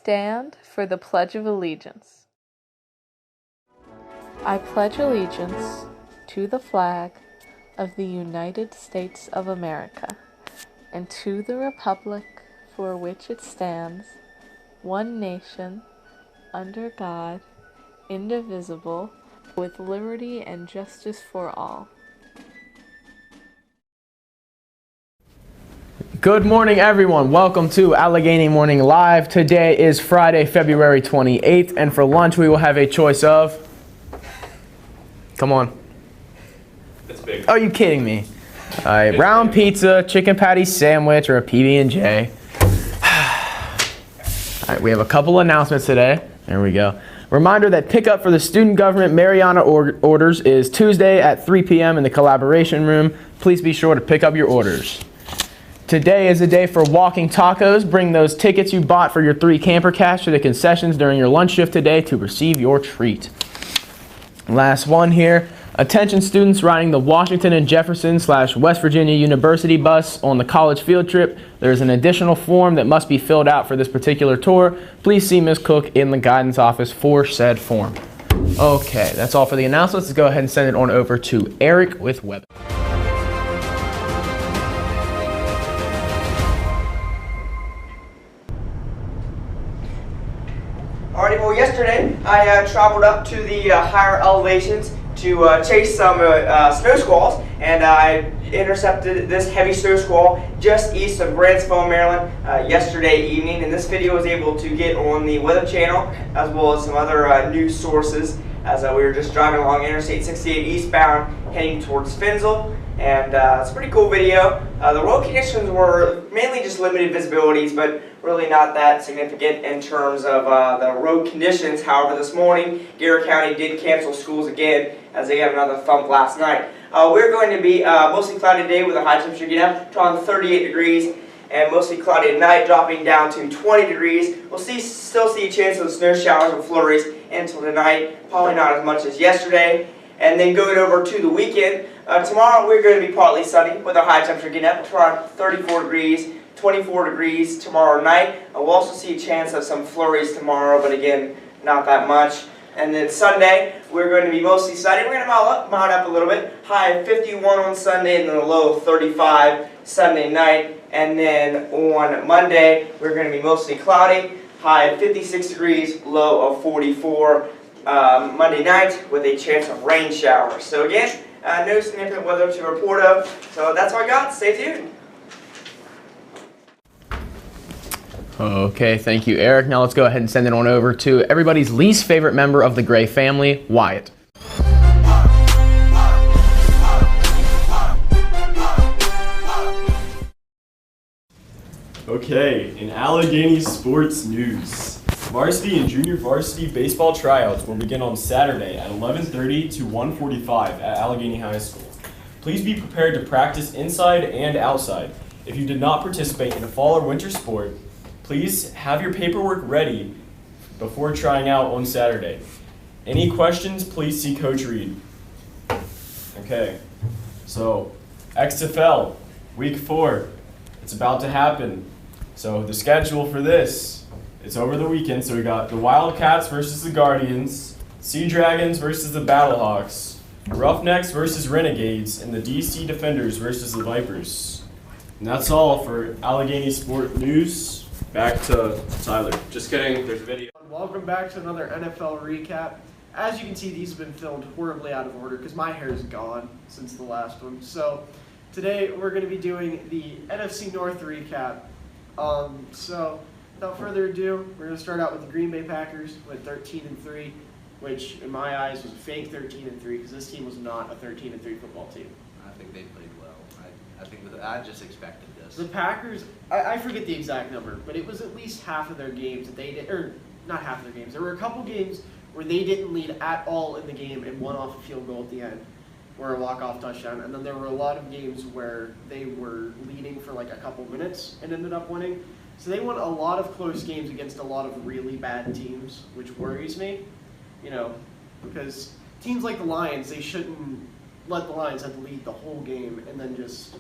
stand for the Pledge of Allegiance. I pledge allegiance to the flag of the United States of America and to the republic for which it stands, one nation, under God, indivisible, with liberty and justice for all. Good morning, everyone. Welcome to Allegheny Morning Live. Today is Friday, February 28th, and for lunch we will have a choice of... Come on. That's big. Are you kidding me? All right, round pizza, chicken patty sandwich, or a PB&J. All right, we have a couple announcements today. There we go. Reminder that pickup for the Student Government Mariana orders is Tuesday at 3 p.m. in the Collaboration Room. Please be sure to pick up your orders. Today is a day for walking tacos. Bring those tickets you bought for your 3 camper cash to the concessions during your lunch shift today to receive your treat. Last one here. Attention students riding the Washington and Jefferson / West Virginia University bus on the college field trip. There's an additional form that must be filled out for this particular tour. Please see Ms. Cook in the guidance office for said form. Okay, that's all for the announcements. Let's go ahead and send it on over to Eric with weather. Alrighty, well, yesterday I traveled up to the higher elevations to chase some snow squalls, and I intercepted this heavy snow squall just east of Bransfeld, Maryland yesterday evening, and this video was able to get on the Weather Channel as well as some other news sources as we were just driving along Interstate 68 eastbound heading towards Finsel. And it's a pretty cool video. The road conditions were mainly just limited visibilities, but really not that significant in terms of the road conditions. However, this morning, Garrett County did cancel schools again as they had another thump last night. We're going to be mostly cloudy today with a high temperature getting up to around 38 degrees, and mostly cloudy at night, dropping down to 20 degrees. We'll still see a chance of snow showers and flurries until tonight, probably not as much as yesterday. And then going over to the weekend, tomorrow we're going to be partly sunny with a high temperature getting up to around 34 degrees, 24 degrees tomorrow night. We'll also see a chance of some flurries tomorrow, but again, not that much. And then Sunday, we're going to be mostly sunny. We're going to mount up a little bit. High of 51 on Sunday and then a low of 35 Sunday night. And then on Monday, we're going to be mostly cloudy. High of 56 degrees, low of 44 Monday night with a chance of rain showers. So again, no significant weather to report of. So that's all I got. Stay tuned. Okay, thank you, Eric. Now let's go ahead and send it on over to everybody's least favorite member of the Gray family, Wyatt. Okay, in Allegheny sports news, varsity and junior varsity baseball tryouts will begin on Saturday at 11:30 to 1:45 at Allegheny High School. Please be prepared to practice inside and outside. If you did not participate in a fall or winter sport, please have your paperwork ready before trying out on Saturday. Any questions, please see Coach Reed. Okay, so XFL, week 4, it's about to happen. So the schedule for this, it's over the weekend. So we got the Wildcats versus the Guardians, Sea Dragons versus the Battlehawks, Roughnecks versus Renegades, and the DC Defenders versus the Vipers. And that's all for Allegheny Sport News. Back to Tyler. Just kidding, there's a video. Welcome back to another NFL recap. As you can see, these have been filmed horribly out of order because my hair is gone since the last one. So today we're going to be doing the NFC North recap. So without further ado, we're going to start out with the Green Bay Packers with 13-3, which in my eyes was a fake 13-3 because this team was not a 13-3 football team. I think they played well. I just expected this. The Packers, I forget the exact number, but it was at least half of their games that they did, or not half of their games. There were a couple games where they didn't lead at all in the game and won off a field goal at the end, or a walk-off touchdown. And then there were a lot of games where they were leading for like a couple minutes and ended up winning. So they won a lot of close games against a lot of really bad teams, which worries me, because teams like the Lions, they shouldn't let the Lions have to lead the whole game and then just,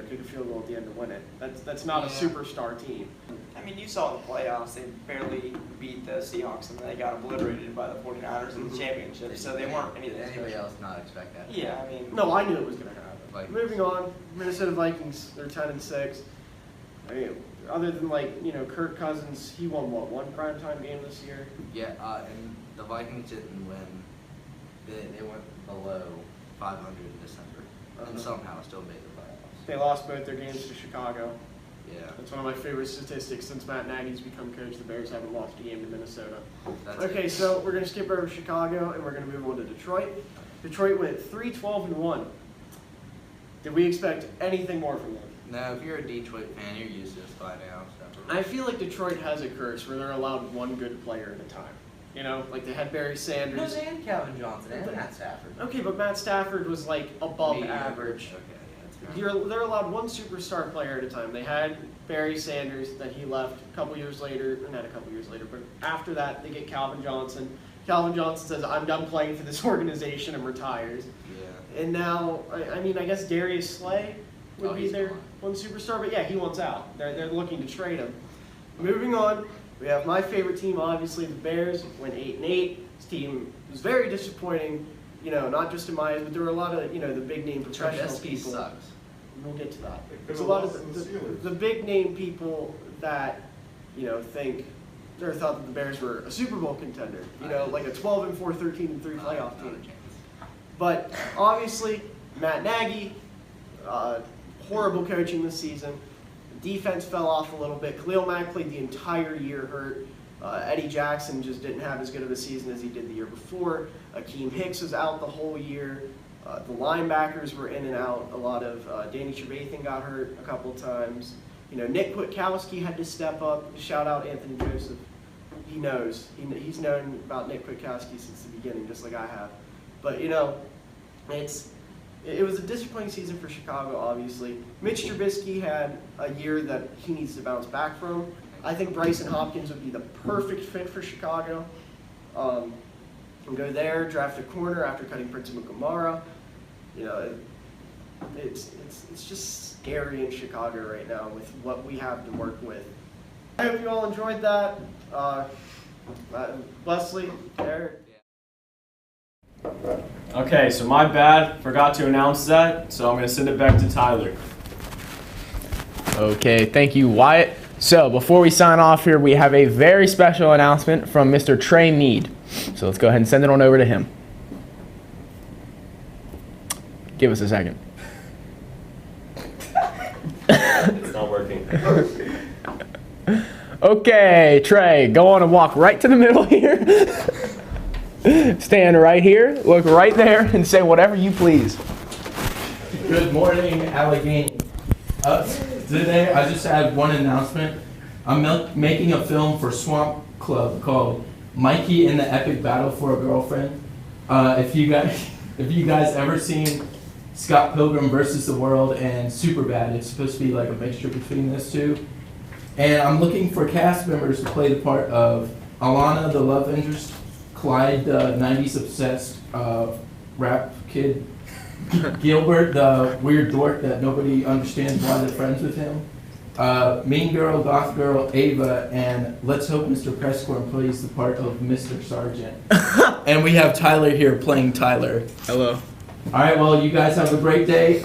kick a field goal at the end to win it. That's not a superstar team. I I mean, you saw in the playoffs, they barely beat the Seahawks, and they got obliterated by the 49ers in the championship, so they weren't anything Did anybody special. else not expect that? Yeah, I mean, No, I knew it was going to happen. Vikings. Moving on, Minnesota Vikings, they're 10-6. I mean, other than Kirk Cousins, he won one primetime game this year? Yeah, and the Vikings didn't win. They went below 500 in December, and somehow still made the playoffs. They lost both their games to Chicago. Yeah, That's one of my favorite statistics since Matt Nagy's become coach. The Bears haven't lost a game to Minnesota. that's Okay, it. so we're going to skip over Chicago and we're going to move on to Detroit. Detroit went 3-12-1. Did we expect anything more from them? Now, if you're a Detroit fan, you're used to this by now. So. I feel like Detroit has a curse where they're allowed one good player at a time. You know, like they had Barry No, Sanders. they had Calvin Johnson and Matt Stafford. Okay, but Matt Stafford was above Mediocre. average. Okay, yeah, that's fair. They're allowed one superstar player at a time. They had Barry Sanders, that he left a couple years later, or not a couple years later, but after that they get Calvin Johnson. Calvin Johnson says, I'm done playing for this organization, and retires. Yeah. And now, I mean, I guess Darius Slay would Oh, be he's their gone. one superstar, but yeah, he wants out. They're looking to trade him. Moving on, we have my favorite team, obviously, the Bears, went 8-8. This team was very disappointing, not just in my eyes, but there were a lot of, the big name professional Trubisky people. sucks. We'll get to that. could've There's a lot lost of to the Steelers. the big name people that, think or thought that the Bears were a Super Bowl contender. Like a 12-4, 13-3 playoff Not a team. chance. But obviously, Matt Nagy, horrible coaching this season. Defense fell off a little bit. Khalil Mack played the entire year hurt. Eddie Jackson just didn't have as good of a season as he did the year before. Akeem Hicks was out the whole year. The linebackers were in and out. A lot of Danny Trevathan got hurt a couple times. Nick Kwiatkowski had to step up. Shout out Anthony Joseph. He knows. He's known about Nick Kwiatkowski since the beginning, just like I have. But it was a disappointing season for Chicago, obviously. Mitch Trubisky had a year that he needs to bounce back from. I think Bryson Hopkins would be the perfect fit for Chicago. And go there, draft a corner after cutting Prince Mukamara. It's just scary in Chicago right now with what we have to work with. I hope you all enjoyed that. Leslie, Eric. Okay, so my bad. Forgot to announce that, so I'm going to send it back to Tyler. Okay, thank you, Wyatt. So before we sign off here, we have a very special announcement from Mr. Trey Mead. So let's go ahead and send it on over to him. Give us a second. It's not working. Okay, Trey, go on and walk right to the middle here. Stand right here, look right there, and say whatever you please. Good morning, Allegheny. Today, I just had one announcement. I'm making a film for Swamp Club called Mikey and the Epic Battle for a Girlfriend. If you guys ever seen Scott Pilgrim versus the World and Superbad, it's supposed to be like a mixture between those two. And I'm looking for cast members to play the part of Alana, the love interest, Clyde, the 90s obsessed rap kid, Gilbert, the weird dork that nobody understands why they're friends with him, Mean Girl, Goth Girl, Ava, and let's hope Mr. Presscorn plays the part of Mr. Sargent. And we have Tyler here playing Tyler. Hello. All right, well, you guys have a great day.